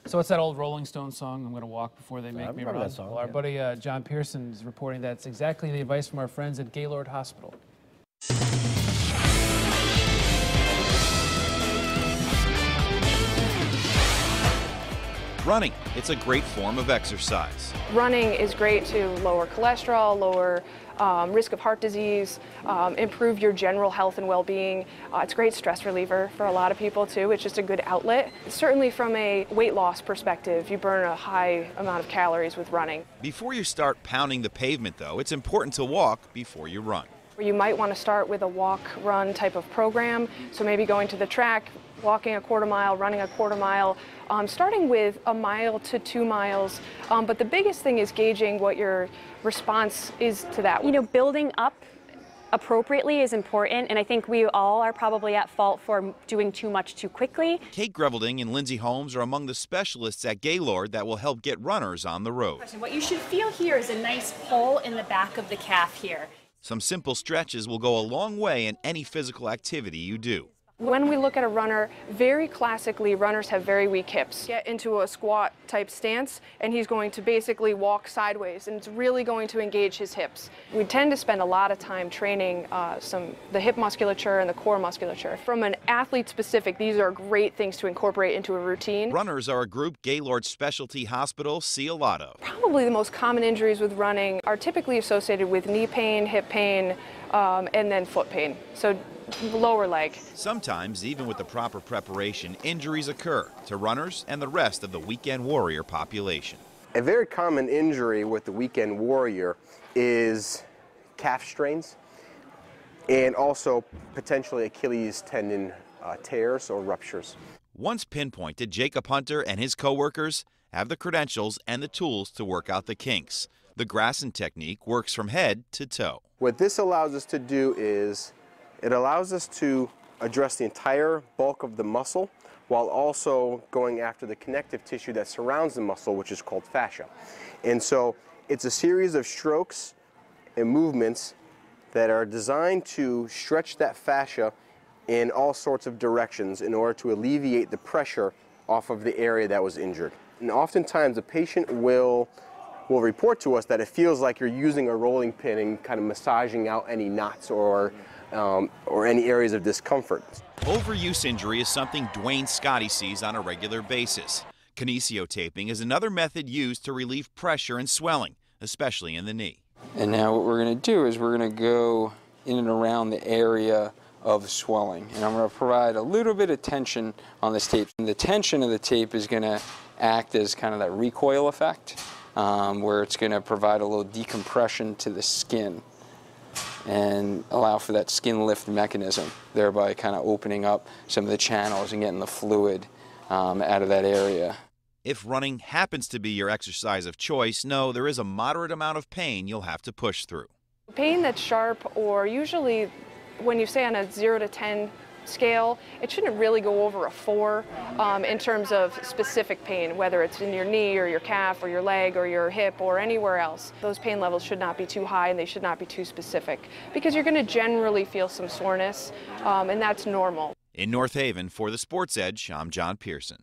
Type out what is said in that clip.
So it's that old Rolling Stones song, I'm going to walk before they make me run. That song, Well, our buddy John Pierson is reporting that's exactly the advice from our friends at Gaylord Hospital. Running, it's a great form of exercise. Running is great to lower cholesterol, lower risk of heart disease, improve your general health and well-being. It's a great stress reliever for a lot of people too. It's just a good outlet. Certainly from a weight loss perspective, you burn a high amount of calories with running. Before you start pounding the pavement though, it's important to walk before you run. You might want to start with a walk-run type of program, so maybe going to the track, walking a quarter mile, running a quarter mile, starting with 1 mile to 2 miles. But the biggest thing is gauging what your response is to that. You know, building up appropriately is important, and I think we all are probably at fault for doing too much too quickly. Kate Grevelding and Lindsay Holmes are among the specialists at Gaylord that will help get runners on the road. What you should feel here is a nice pull in the back of the calf here. Some simple stretches will go a long way in any physical activity you do. When we look at a runner, very classically, runners have very weak hips. Get into a squat type stance, and he's going to basically walk sideways, and it's really going to engage his hips. We tend to spend a lot of time training the hip musculature and the core musculature. From an athlete specific, these are great things to incorporate into a routine. Runners are a group Gaylord Specialty Hospital see a lot of. Probably the most common injuries with running are typically associated with knee pain, hip pain, and then foot pain. So lower leg. Sometimes, even with the proper preparation, injuries occur to runners and the rest of the weekend warrior population. A very common injury with the weekend warrior is calf strains and also potentially Achilles tendon tears or ruptures. Once pinpointed, Jacob Hunter and his co-workers have the credentials and the tools to work out the kinks. The Grasson technique works from head to toe. What this allows us to do is it allows us to address the entire bulk of the muscle while also going after the connective tissue that surrounds the muscle, which is called fascia. And so it's a series of strokes and movements that are designed to stretch that fascia in all sorts of directions in order to alleviate the pressure off of the area that was injured. And oftentimes the patient will report to us that it feels like you're using a rolling pin and kind of massaging out any knots or any areas of discomfort. Overuse injury is something Dwayne Scotty sees on a regular basis. Kinesiotaping is another method used to relieve pressure and swelling, especially in the knee. And now what we're going to do is we're going to go in and around the area of swelling. And I'm going to provide a little bit of tension on this tape. And the tension of the tape is going to act as kind of that recoil effect, where it's going to provide a little decompression to the skin and allow for that skin lift mechanism, thereby kind of opening up some of the channels and getting the fluid out of that area. If running happens to be your exercise of choice, know there is a moderate amount of pain you'll have to push through. Pain that's sharp, or usually when you say on a 0 to 10 scale, it shouldn't really go over a 4 in terms of specific pain, whether it's in your knee or your calf or your leg or your hip or anywhere else. Those pain levels should not be too high and they should not be too specific, because you're going to generally feel some soreness, and that's normal. In North Haven, for the Sports Edge, I'm John Pierson.